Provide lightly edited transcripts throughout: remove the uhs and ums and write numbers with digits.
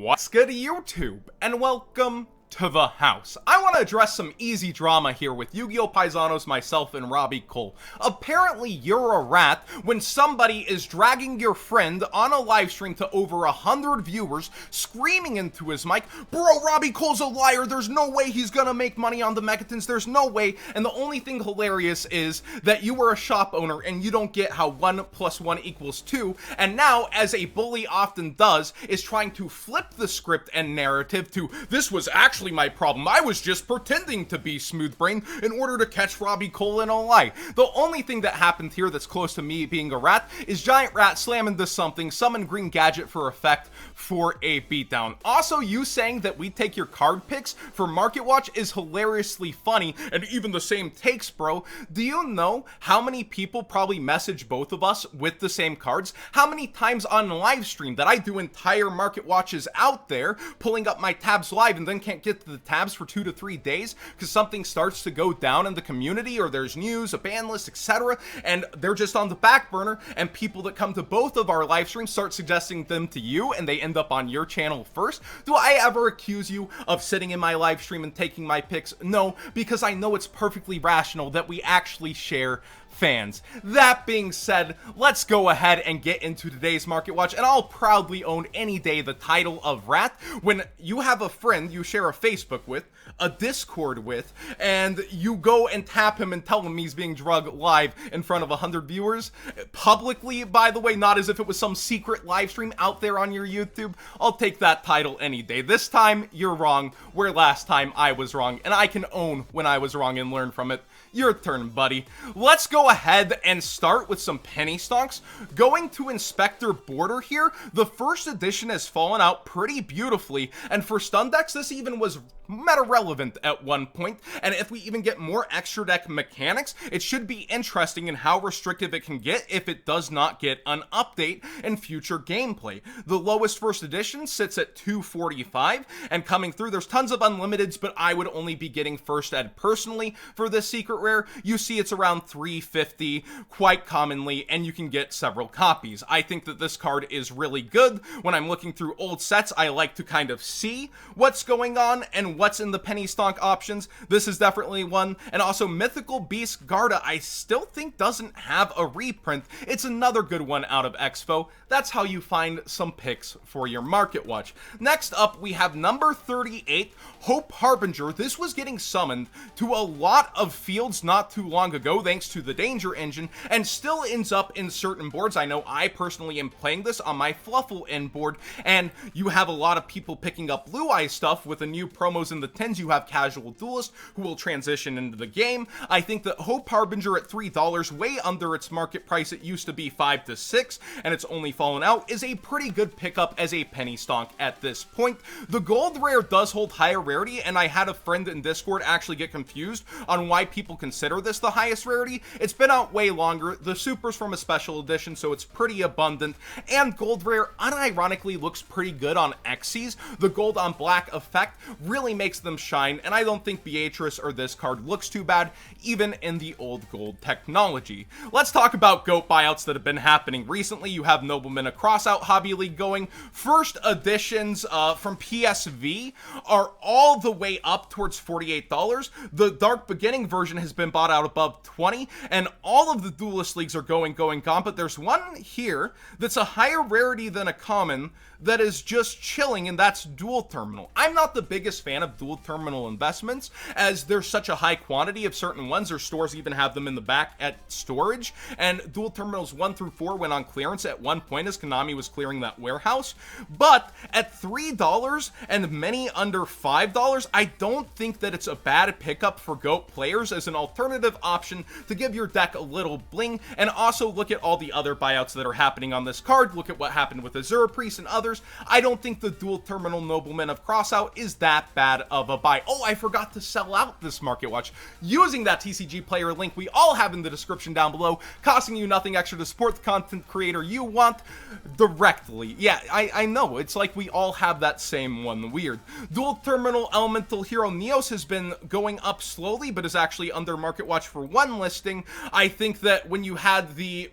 What's good, YouTube, and welcome to the house. I want to address some easy drama here with Yu-Gi-Oh! Paisanos, myself, and Robbie Cole. Apparently, you're a rat when somebody is dragging your friend on a live stream to over 100 viewers, screaming into his mic, "Bro, Robbie Cole's a liar, there's no way he's gonna make money on the Megatons, there's no way," and the only thing hilarious is that you were a shop owner and you don't get how 1 + 1 = 2, and now, as a bully often does, is trying to flip the script and narrative to, "This was actually my problem, I was just pretending to be smooth brain in order to catch Robbie Cole in a lie." The only thing that happened here that's close to me being a rat is Giant Rat slam into something, summon Green Gadget for effect for a beatdown. Also, you saying that we take your card picks for Market Watch is hilariously funny, and even the same takes, bro. Do you know how many people probably message both of us with the same cards? How many times on live stream that I do entire Market Watches out there, pulling up my tabs live and then can't get to the tabs for 2 to 3 days because something starts to go down in the community, or there's news, a ban list, etc., and they're just on the back burner, and people that come to both of our live streams start suggesting them to you and they end up on your channel first? Do I ever accuse you of sitting in my live stream and taking my picks? No, because I know it's perfectly rational that we actually share fans. That being said, let's go ahead and get into today's Market Watch, and I'll proudly own any day the title of rat when you have a friend you share a Facebook with, a Discord with, and you go and tap him and tell him he's being drugged live in front of 100 viewers, publicly, by the way, not as if it was some secret live stream out there on your YouTube. I'll take that title any day. This time, you're wrong, where last time I was wrong, and I can own when I was wrong and learn from it. Your turn, buddy. Let's go ahead and start with some penny stonks. Going to Inspector Border here, the first edition has fallen out pretty beautifully, and for stun decks, this even was meta relevant at one point, and if we even get more extra deck mechanics, it should be interesting in how restrictive it can get if it does not get an update in future gameplay. The lowest first edition sits at 245, and coming through, there's tons of unlimiteds, but I would only be getting first ed personally for this secret rare. You see it's around 350 quite commonly, and you can get several copies. I think that this card is really good. When I'm looking through old sets, I like to kind of see what's going on and what's in the penny stonk options. This is definitely one. And also Mythical Beast Garda, I still think doesn't have a reprint. It's another good one out of Expo. That's how you find some picks for your Market Watch. Next up, we have number 38, Hope Harbinger. This was getting summoned to a lot of fields not too long ago thanks to the Danger Engine, and still ends up in certain boards. I know I personally am playing this on my Fluffle N board, and you have a lot of people picking up Blue Eye stuff with the new promos in the 10s. You have Casual Duelist who will transition into the game. I think that Hope Harbinger at $3, way under its market price, it used to be 5 to 6, and it's only fallen out, is a pretty good pickup as a penny stonk at this point. The gold rare does hold higher rarity, and I had a friend in Discord actually get confused on why people consider this the highest rarity. It's been out way longer. The super's from a special edition, so it's pretty abundant, and gold rare unironically looks pretty good on Xyz. The gold on black effect really makes them shine, and I don't think Beatrice or this card looks too bad, even in the old gold technology. Let's talk about GOAT buyouts that have been happening recently. You have Nobleman a Crossout Hobby League going. First editions from PSV are all the way up towards $48. The Dark Beginning version has been bought out above 20, and all of the Duelist Leagues are gone, but there's one here that's a higher rarity than a common that is just chilling, and that's Dual Terminal. I'm not the biggest fan of Dual Terminal investments, as there's such a high quantity of certain ones, or stores even have them in the back at storage, and Dual Terminals 1 through 4 went on clearance at one point as Konami was clearing that warehouse, but at $3 and many under $5, I don't think that it's a bad pickup for GOAT players as an alternative option to give your deck a little bling. And also look at all the other buyouts that are happening on this card. Look at what happened with Azura Priest and others. I don't think the Dual Terminal Nobleman of Crossout is that bad of a buy. Oh, I forgot to sell out this Market Watch using that TCG player link we all have in the description down below, costing you nothing extra to support the content creator you want directly. Yeah, I know, it's like we all have that same one. Weird. Dual Terminal Elemental Hero Neos has been going up slowly, but is actually under Market Watch for one listing. I think that when you had the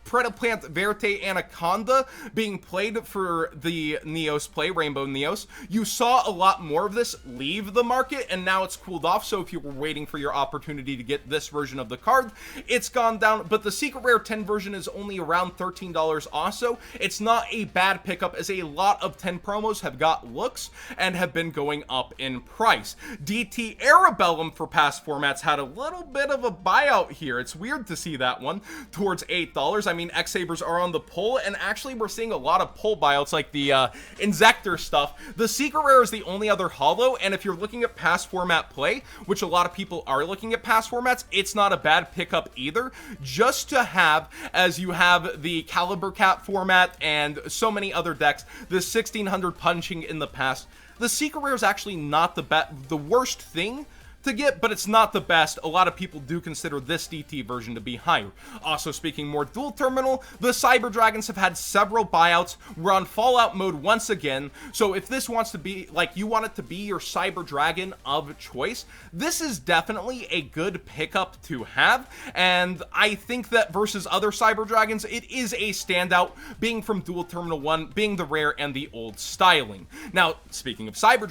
Predaplant Verte Anaconda being played for the Neos play, Rainbow Neos. You saw a lot more of this leave the market, and now it's cooled off, so if you were waiting for your opportunity to get this version of the card, it's gone down, but the Secret Rare 10 version is only around $13 also. It's not a bad pickup, as a lot of 10 promos have got looks and have been going up in price. DT Arabellum for past formats had a little bit of a buyout here. It's weird to see that one towards $8. I mean, X-Sabers are on the pull, and actually we're seeing a lot of pull buyouts like the Inzector stuff. The Secret Rare is the only other holo, and if you're looking at past format play, which a lot of people are looking at past formats, it's not a bad pickup either, just to have, as you have the Caliber Cat format and so many other decks, the 1600 punching in the past. The Secret Rare is actually not the worst thing to get, but it's not the best. A lot of people do consider this DT version to be higher. Also, speaking more dual terminal, the Cyber Dragons have had several buyouts. We're on Fallout mode once again, so if this wants to be, like, you want it to be your Cyber Dragon of choice, this is definitely a good pickup to have, and I think that versus other Cyber Dragons, it is a standout, being from dual terminal 1, being the rare and the old styling. Now, speaking of Cyber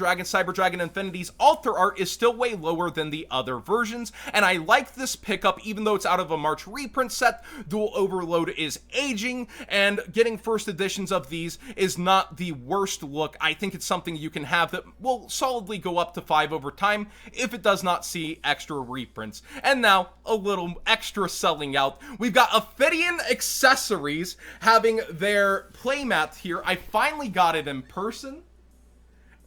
Dragon Infinity's altar art is still way lower than the other versions, and I like this pickup even though it's out of a March reprint set. Dual Overload is aging, and getting first editions of these is not the worst look. I think it's something you can have that will solidly go up to 5 over time if it does not see extra reprints. And now, a little extra selling out. We've got Ophidian Accessories having their playmat here. I finally got it in person,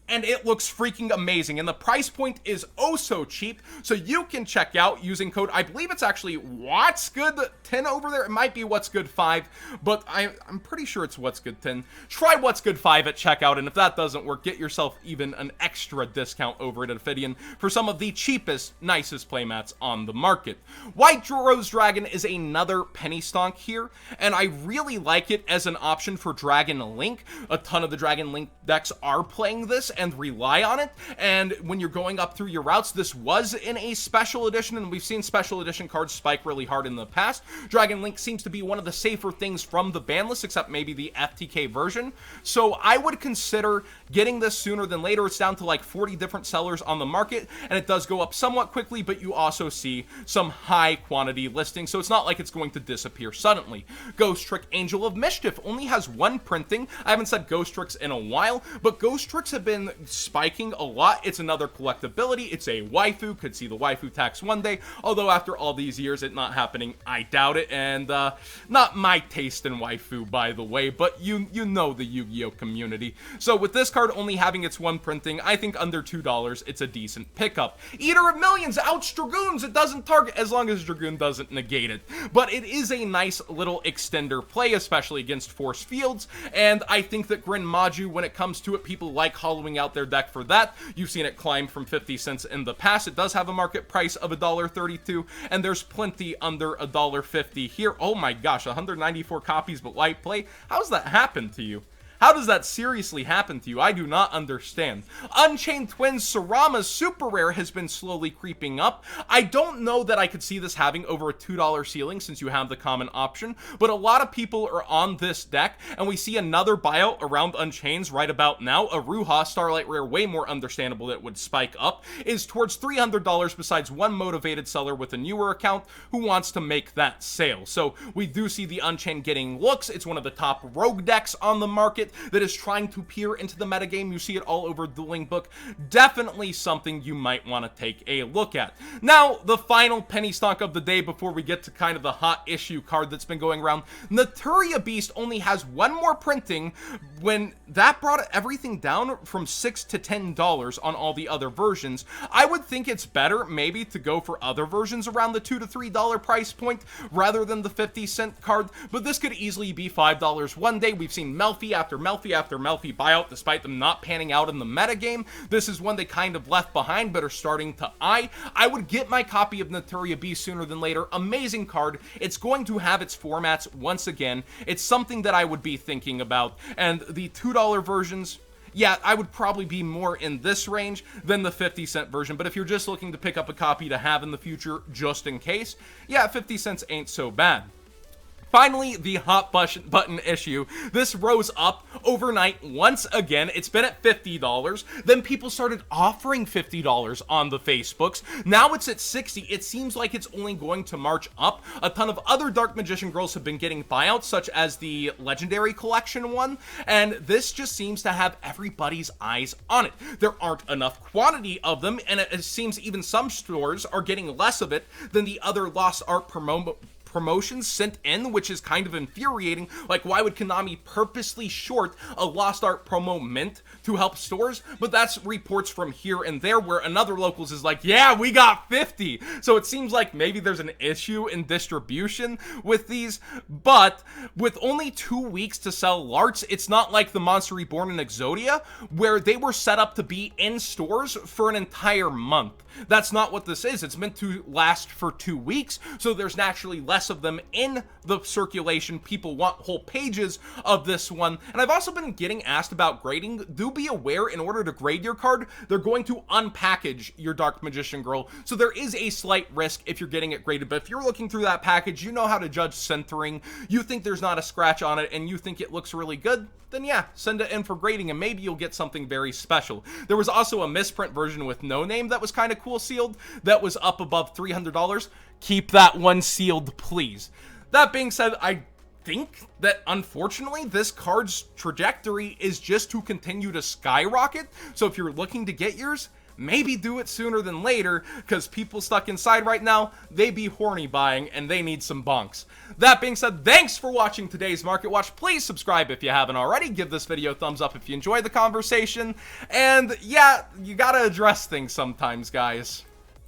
and it looks freaking amazing, and the price point is oh so cheap, so you can check out using code, I believe it's actually What's Good 10 over there. It might be What's Good 5, but I'm pretty sure it's What's Good 10. Try What's Good 5 at checkout, and if that doesn't work, get yourself even an extra discount over at Ophidian for some of the cheapest, nicest playmats on the market. White Rose Dragon is another penny stonk here, and I really like it as an option for Dragon Link. A ton of the Dragon Link decks are playing this and rely on it, and when you're going up through your routes, this was in a special edition, and we've seen special edition cards spike really hard in the past. Dragon Link seems to be one of the safer things from the ban list, except maybe the FTK version, so I would consider getting this sooner than later. It's down to like 40 different sellers on the market, and it does go up somewhat quickly, but you also see some high quantity listings, so it's not like it's going to disappear suddenly. Ghost Trick Angel of Mischief only has one printing. I haven't said Ghost Tricks in a while, but Ghost Tricks have been spiking a lot. It's another collectability. It's a waifu. Could see the waifu tax one day, although after all these years it not happening, I doubt it, and not my taste in waifu, by the way, but you know the Yu-Gi-Oh community. So with this card only having its one printing, I think under $2 it's a decent pickup. Eater of Millions, ouch, Dragoons. It doesn't target as long as Dragoon doesn't negate it, but it is a nice little extender play, especially against force fields, and I think that Grin Maju, when it comes to it, people like hollowing out their deck for that. You've seen it climb from 50 cents in the past. It does have a market price of $1.32, and there's plenty under $1.50 here. Oh my gosh, 194 copies, but light play? How's that happen to you? How does that seriously happen to you? I do not understand. Unchained Twins Sarama's super rare has been slowly creeping up. I don't know that I could see this having over a $2 ceiling since you have the common option, but a lot of people are on this deck, and we see another buyout around Unchained right about now. A Ruha Starlight Rare, way more understandable that it would spike up, is towards $300 besides one motivated seller with a newer account who wants to make that sale. So we do see the Unchained getting looks. It's one of the top rogue decks on the market that is trying to peer into the metagame. You see it all over Dueling Book. Definitely something you might want to take a look at. Now, the final penny stock of the day before we get to kind of the hot issue card that's been going around. Naturia Beast only has one more printing, when that brought everything down from $6 to $10 on all the other versions. I would think it's better maybe to go for other versions around the $2 to $3 price point rather than the 50-cent card, but this could easily be $5 one day. We've seen Melfi after Melfi after Melfi buyout despite them not panning out in the metagame. This is one they kind of left behind but are starting to eye. I would get my copy of Naturia Beast sooner than later. Amazing card. It's going to have its formats once again. It's something that I would be thinking about, and the $2 versions, yeah, I would probably be more in this range than the 50-cent version, but if you're just looking to pick up a copy to have in the future just in case, yeah, 50 cents ain't so bad. Finally, the hot button issue. This rose up overnight once again. It's been at $50. Then people started offering $50 on the Facebooks. Now it's at $60. It seems like it's only going to march up. A ton of other Dark Magician girls have been getting buyouts, such as the Legendary Collection one. And this just seems to have everybody's eyes on it. There aren't enough quantity of them, and it seems even some stores are getting less of it than the other Lost Art promotions sent in, which is kind of infuriating. Like, why would Konami purposely short a Lost Art promo mint to help stores? But that's reports from here and there, where another locals is like, yeah, we got 50. So it seems like maybe there's an issue in distribution with these. But with only 2 weeks to sell larts, it's not like the Monster Reborn and Exodia, where they were set up to be in stores for an entire month. That's not what this is. It's meant to last for 2 weeks, so there's naturally less of them in the circulation. People want whole pages of this one. And I've also been getting asked about grading. Do be aware, in order to grade your card, they're going to unpackage your Dark Magician Girl, so there is a slight risk if you're getting it graded. But if you're looking through that package, you know how to judge centering, you think there's not a scratch on it, and you think it looks really good, then yeah, send it in for grading and maybe you'll get something very special. There was also a misprint version with no name that was kind of cool sealed, that was up above $300. Keep that one sealed, please. That being said, I think that unfortunately this card's trajectory is just to continue to skyrocket. So if you're looking to get yours, maybe do it sooner than later, because people stuck inside right now, they be horny buying and they need some bonks. That being said, thanks for watching today's Market Watch. Please subscribe if you haven't already. Give this video a thumbs up if you enjoyed the conversation. And yeah, you gotta address things sometimes, guys.